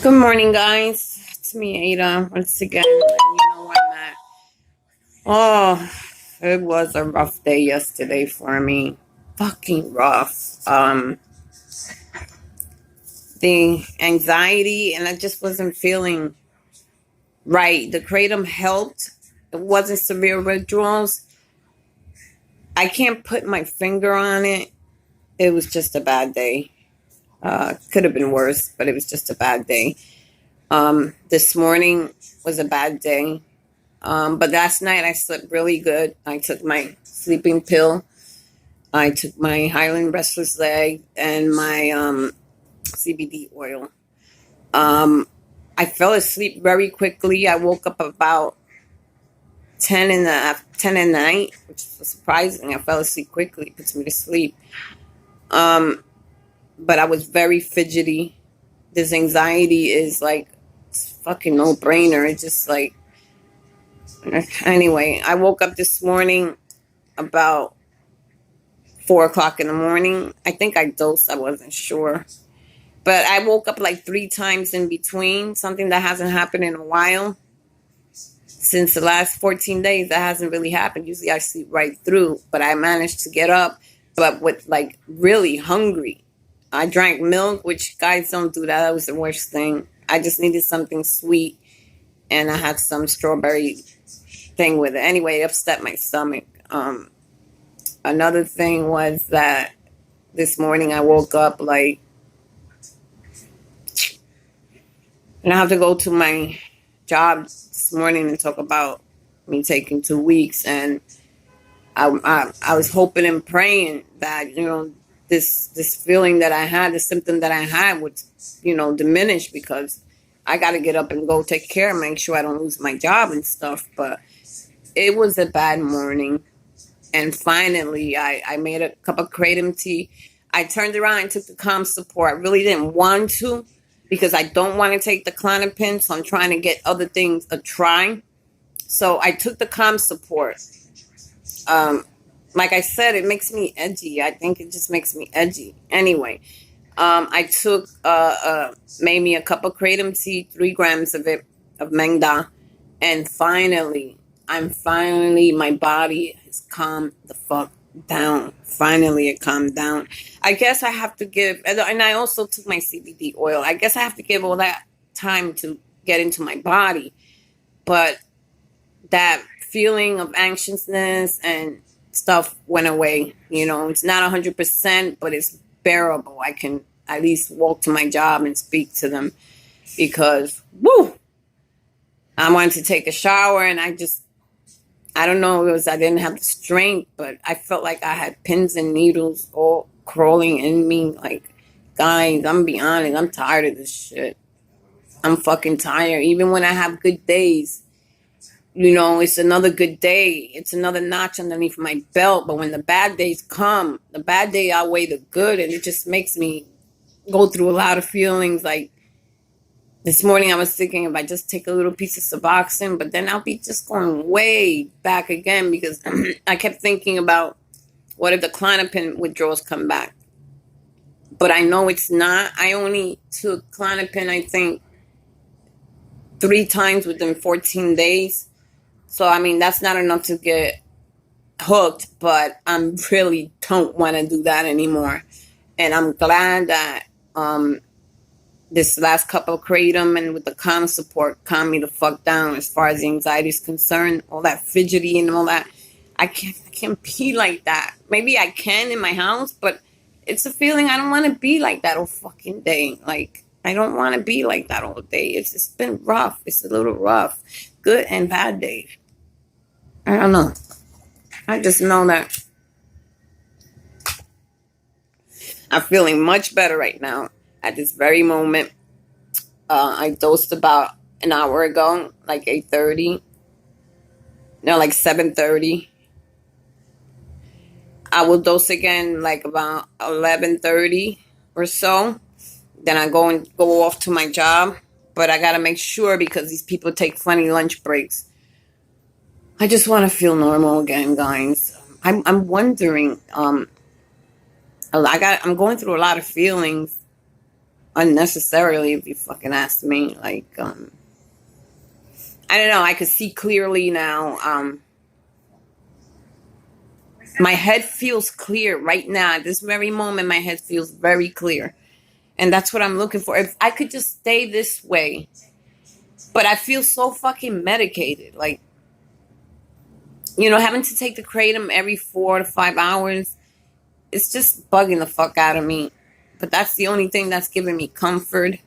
Good morning, guys. It's me, Ada, once again, letting you know where I'm at. Oh, it was a rough day yesterday for me. Fucking rough. The anxiety, and I just wasn't feeling right. The kratom helped. It wasn't severe withdrawals. I can't put my finger on it. It was just a bad day. Could have been worse, but it was just a bad day. This morning was a bad day. But last night I slept really good. I took my sleeping pill. I took my Highland Restless Leg and my CBD oil. I fell asleep very quickly. I woke up about 10 at night, which was surprising. I fell asleep quickly. It puts me to sleep. But I was very fidgety. This anxiety is like, it's fucking no brainer. It's just like, anyway, I woke up this morning about 4 o'clock in the morning. I think I dosed. I wasn't sure. But I woke up like 3 times in between, something that hasn't happened in a while. Since the last 14 days, that hasn't really happened. Usually I sleep right through, but I managed to get up, but with like really hungry. I drank milk, which guys don't do that. That was the worst thing. I just needed something sweet, and I had some strawberry thing with it. Anyway, it upset my stomach. Another thing was that this morning I woke up like, and I have to go to my job this morning and talk about me taking 2 weeks, and I was hoping and praying that this feeling that I had, the symptom that I had would diminish, because I got to get up and go take care and make sure I don't lose my job and stuff. But it was a bad morning. And finally, I made a cup of kratom tea. I turned around and took the calm support. I really didn't want to, because I don't want to take the Klonopin, so I'm trying to get other things a try. So I took the calm support. Like I said, it makes me edgy. I think it just makes me edgy. Anyway, I took made me a cup of kratom tea, 3 grams of it, of Mengda, and finally, my body has calmed the fuck down. Finally, it calmed down. I guess I have to give, and I also took my CBD oil. I guess I have to give all that time to get into my body. But that feeling of anxiousness and stuff went away. It's not 100%, but it's bearable. I can at least walk to my job and speak to them, because, I wanted to take a shower, and I don't know, I didn't have the strength, but I felt like I had pins and needles all crawling in me. Like, guys, I'm gonna be honest, I'm tired of this shit. I'm fucking tired. Even when I have good days, it's another good day. It's another notch underneath my belt. But when the bad days come, the bad day outweigh the good, and it just makes me go through a lot of feelings. Like, this morning I was thinking, if I just take a little piece of Suboxen, but then I'll be just going way back again, because I kept thinking about, what if the Klonopin withdrawals come back? But I know it's not. I only took Klonopin, I think, 3 times within 14 days. So, that's not enough to get hooked, but I really don't want to do that anymore. And I'm glad that this last couple of kratom and with the calm support calmed me the fuck down as far as the anxiety is concerned. All that fidgety and all that. I can't be like that. Maybe I can in my house, but it's a feeling I don't want to be like that all fucking day. Like, I don't want to be like that all day. It's been rough. It's a little rough. Good and bad days. I don't know. I just know that I'm feeling much better right now at this very moment. I dosed about an hour ago, like 8:30. No, like 7:30. I will dose again like about 11:30 or so. Then I go off to my job. But I gotta make sure, because these people take funny lunch breaks. I just want to feel normal again, guys. I'm wondering. I'm going through a lot of feelings. unnecessarily, if you fucking ask me. Like, I don't know. I could see clearly now. My head feels clear right now. At this very moment, my head feels very clear. And that's what I'm looking for. If I could just stay this way. But I feel so fucking medicated. Like, having to take the kratom every 4 to 5 hours, it's just bugging the fuck out of me. But that's the only thing that's giving me comfort.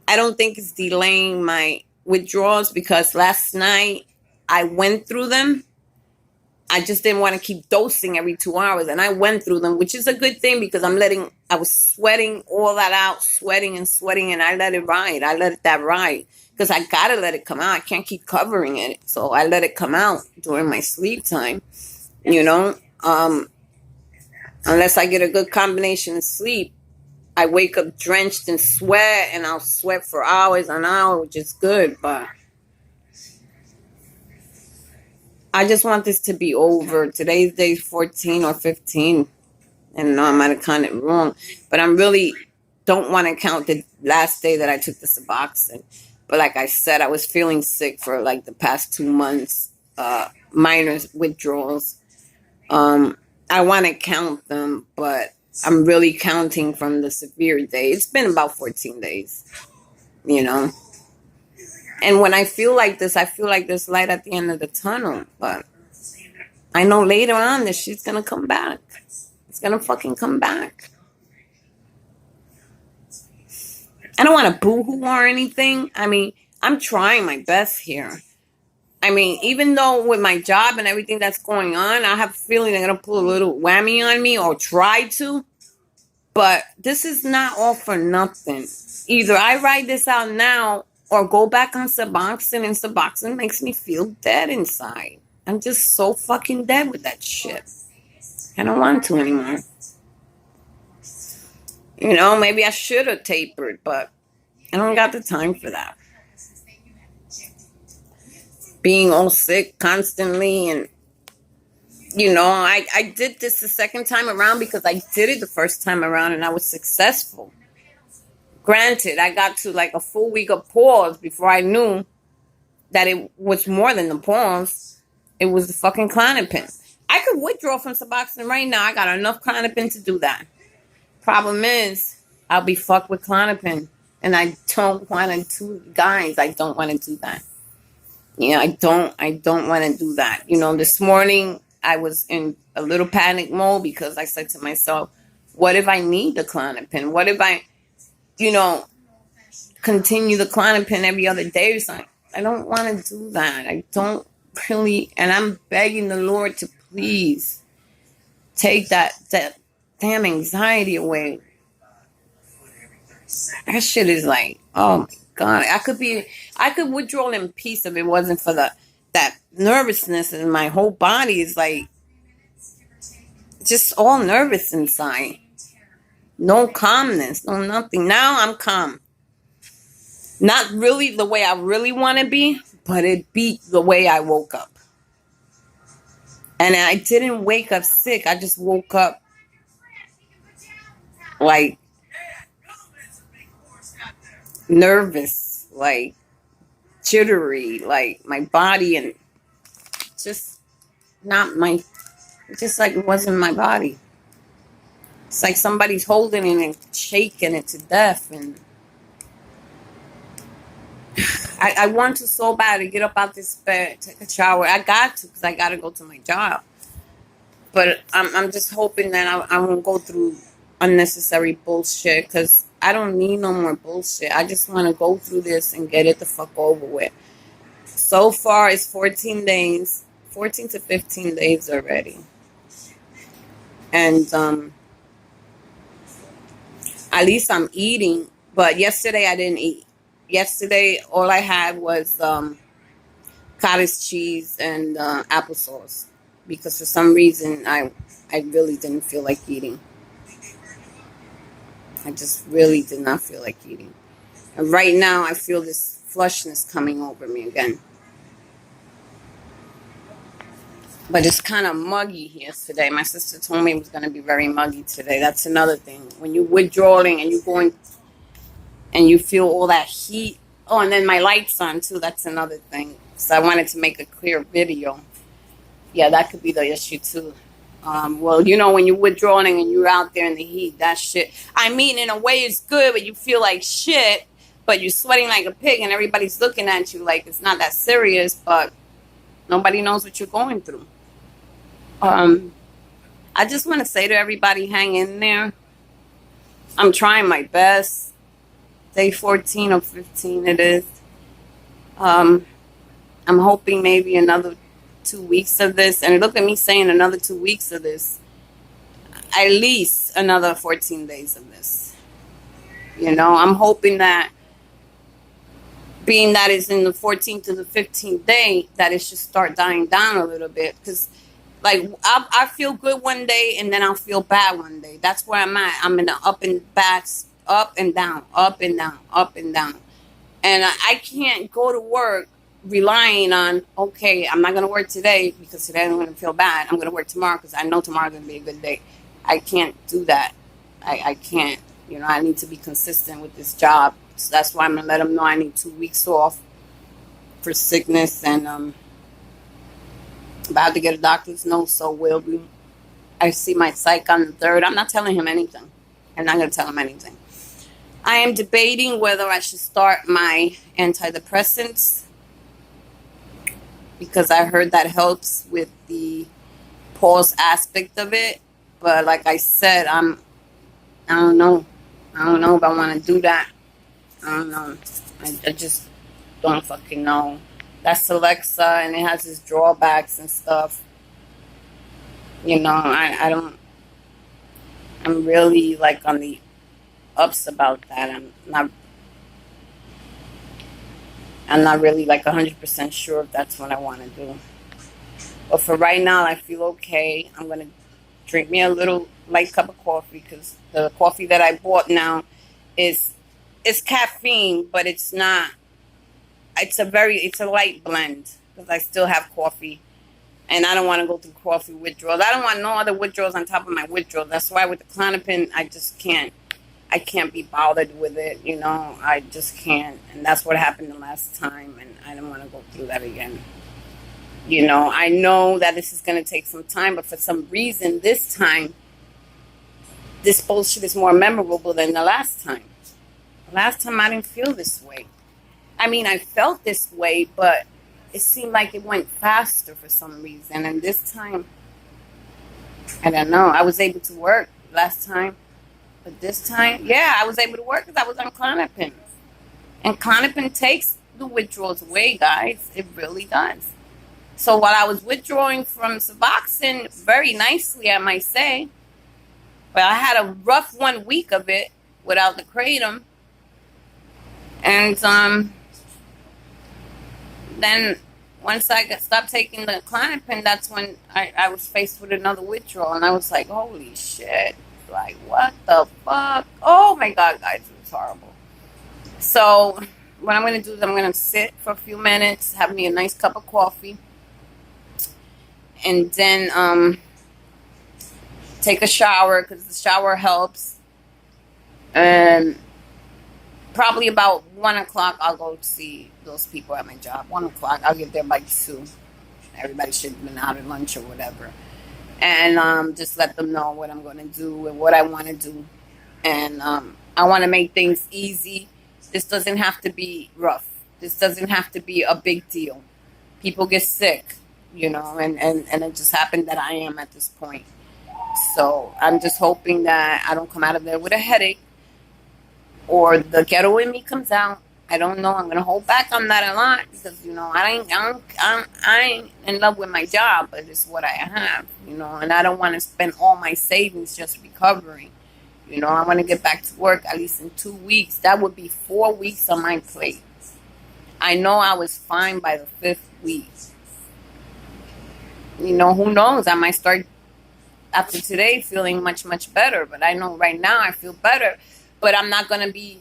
I don't think it's delaying my withdrawals because last night I went through them. I just didn't want to keep dosing every 2 hours. And I went through them, which is a good thing because I was sweating all that out, sweating, and I let it ride. I let that ride because I got to let it come out. I can't keep covering it. So I let it come out during my sleep time, unless I get a good combination of sleep. I wake up drenched in sweat and I'll sweat for hours and hours, which is good, but I just want this to be over. Today's day 14 or 15. And no, I might have counted wrong. But I really don't want to count the last day that I took the Suboxen. But like I said, I was feeling sick for like the past 2 months. Minor withdrawals. I want to count them, but I'm really counting from the severe day. It's been about 14 days, And when I feel like this, I feel like there's light at the end of the tunnel. But I know later on that she's going to come back. It's going to fucking come back. I don't want to boo-hoo or anything. I mean, I'm trying my best here. I mean, even though with my job and everything that's going on, I have a feeling they're going to pull a little whammy on me or try to. But this is not all for nothing. Either I ride this out now or go back on Suboxen, and Suboxen makes me feel dead inside. I'm just so fucking dead with that shit. I don't want to anymore. Maybe I should have tapered, but I don't got the time for that. Being all sick constantly and, I did this the second time around because I did it the first time around and I was successful. Granted, I got to like a full week of pause before I knew that it was more than the pause. It was the fucking Klonopin. I could withdraw from Suboxen right now. I got enough Klonopin to do that. Problem is, I'll be fucked with Klonopin. And I don't want to do, guys, I don't want to do that. I don't want to do that. This morning I was in a little panic mode because I said to myself, what if I need the Klonopin? What if I, continue the Klonopin every other day or something? I don't want to do that. I don't really, and I'm begging the Lord to please take that damn anxiety away. That shit is like, oh my God. I could withdraw in peace if it wasn't for that nervousness in my whole body is like just all nervous inside. No calmness, no nothing. Now I'm calm. Not really the way I really want to be, but it beat the way I woke up. And I didn't wake up sick. I just woke up like nervous, like jittery, like my body and just like it wasn't my body. It's like somebody's holding it and shaking it to death. And I want to so bad to get up out this bed, take a shower. I got to because I got to go to my job. But I'm just hoping that I won't go through unnecessary bullshit because I don't need no more bullshit. I just want to go through this and get it the fuck over with. So far, it's 14 days, 14 to 15 days already. And at least I'm eating. But yesterday, I didn't eat. Yesterday, all I had was cottage cheese and applesauce. Because for some reason, I really didn't feel like eating. I just really did not feel like eating. And right now, I feel this flushness coming over me again. But it's kind of muggy here today. My sister told me it was going to be very muggy today. That's another thing. When you're withdrawing and you're going and you feel all that heat. Oh, and then my light's on too. That's another thing. So I wanted to make a clear video. Yeah, that could be the issue too. Well, when you're withdrawing and you're out there in the heat, that shit. I mean, in a way, it's good, but you feel like shit. But you're sweating like a pig, and everybody's looking at you like it's not that serious. But nobody knows what you're going through. I just want to say to everybody, hang in there. I'm trying my best. Day 14 or 15 it is. I'm hoping maybe another 2 weeks of this. And look at me saying another 2 weeks of this. At least another 14 days of this. I'm hoping that being that it's in the 14th to the 15th day, that it should start dying down a little bit. Because, like, I feel good one day and then I'll feel bad one day. That's where I'm at. I'm in the up and down, up and down, up and down. And I can't go to work relying on, okay, I'm not going to work today because today I'm going to feel bad. I'm going to work tomorrow because I know tomorrow's going to be a good day. I can't do that. I can't. I need to be consistent with this job. So that's why I'm going to let them know I need 2 weeks off for sickness. And I'm about to get a doctor's note, so will be. I see my psych on the 3rd. I'm not telling him anything. I'm not going to tell him anything. I am debating whether I should start my antidepressants because I heard that helps with the pause aspect of it. But like I said, I don't know. I don't know if I want to do that. I don't know. I just don't fucking know. That's Alexa, and it has its drawbacks and stuff. I don't. I'm really like on the ups about that. I'm not really like 100% sure if that's what I want to do. But for right now, I feel okay. I'm gonna drink me a little light cup of coffee because the coffee that I bought now is caffeine, but it's not. It's a light blend because I still have coffee, and I don't want to go through coffee withdrawals. I don't want no other withdrawals on top of my withdrawals. That's why with the Klonopin, I just can't. I can't be bothered with it, I just can't. And that's what happened the last time, and I don't want to go through that again. I know that this is going to take some time, but for some reason, this time, this bullshit is more memorable than the last time. The last time I didn't feel this way. I mean, I felt this way, but it seemed like it went faster for some reason. And this time, I don't know. I was able to work last time. But this time, yeah, I was able to work because I was on Klonopin. And Klonopin takes the withdrawals away, guys. It really does. So while I was withdrawing from Suboxen very nicely, I might say, but I had a rough 1 week of it without the kratom. And then once I stopped taking the Klonopin, that's when I was faced with another withdrawal. And I was like, holy shit. Like, what the fuck? Oh my God, guys, it was horrible. So what I'm going to do is I'm going to sit for a few minutes, have me a nice cup of coffee, and then take a shower because the shower helps. And probably about 1 o'clock, I'll go see those people at my job. 1 o'clock, I'll get there by 2. Everybody should have been out at lunch or whatever. And just let them know what I'm going to do and what I want to do. And I want to make things easy. This doesn't have to be rough. This doesn't have to be a big deal. People get sick, and it just happened that I am at this point. So I'm just hoping that I don't come out of there with a headache or the ghetto in me comes out. I don't know. I'm going to hold back on that a lot because, I ain't in love with my job, but it's what I have, and I don't want to spend all my savings just recovering. I want to get back to work at least in 2 weeks. That would be 4 weeks on my plate. I know I was fine by the 5th week. Who knows? I might start after today feeling much, much better. But I know right now I feel better. But I'm not going to be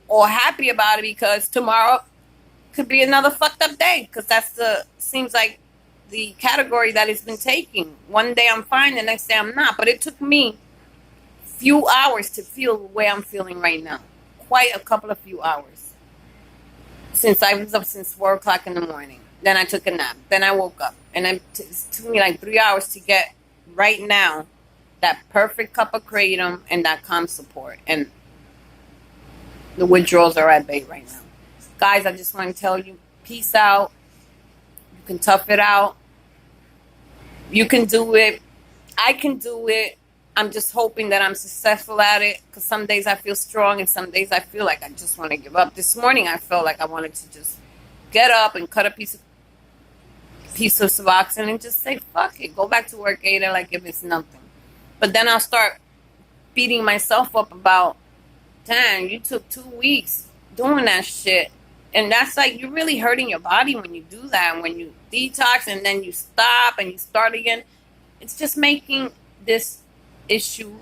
all happy about it because tomorrow could be another fucked up day. Because seems like the category that it's been taking. One day I'm fine, the next day I'm not. But it took me few hours to feel the way I'm feeling right now. quite a couple of few hours. Since I was up since 4 o'clock in the morning. Then I took a nap. Then I woke up. And it took me like 3 hours to get right now that perfect cup of kratom and that calm support. And the withdrawals are at bay right now. Guys, I just want to tell you, peace out. You can tough it out. You can do it. I can do it. I'm just hoping that I'm successful at it, because some days I feel strong and some days I feel like I just want to give up. This morning I felt like I wanted to just get up and cut a piece of Suboxen and just say, fuck it, go back to work, Ada, like if it's nothing. But then I'll start beating myself up about, damn, you took 2 weeks doing that shit. And that's like, you're really hurting your body when you do that. When you detox and then you stop and you start again, it's just making this issue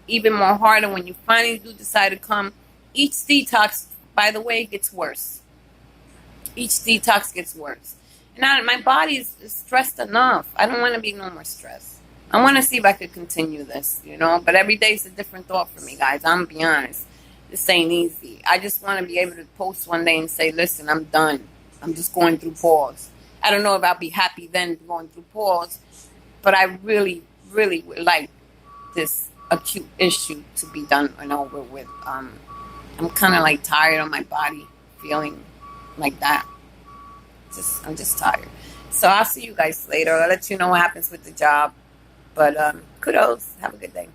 even more harder when you finally do decide to come. Each detox, by the way, gets worse. Each detox gets worse. And my body is stressed enough. I don't want to be no more stressed. I want to see if I could continue this, but every day is a different thought for me, guys. I'm going to be honest. This ain't easy. I just want to be able to post one day and say, listen, I'm done. I'm just going through pause. I don't know if I'll be happy then going through pause, but I really, really would like this acute issue to be done and over with. I'm kind of like tired of my body feeling like that. I'm just tired. So I'll see you guys later. I'll let you know what happens with the job. But kudos. Have a good day.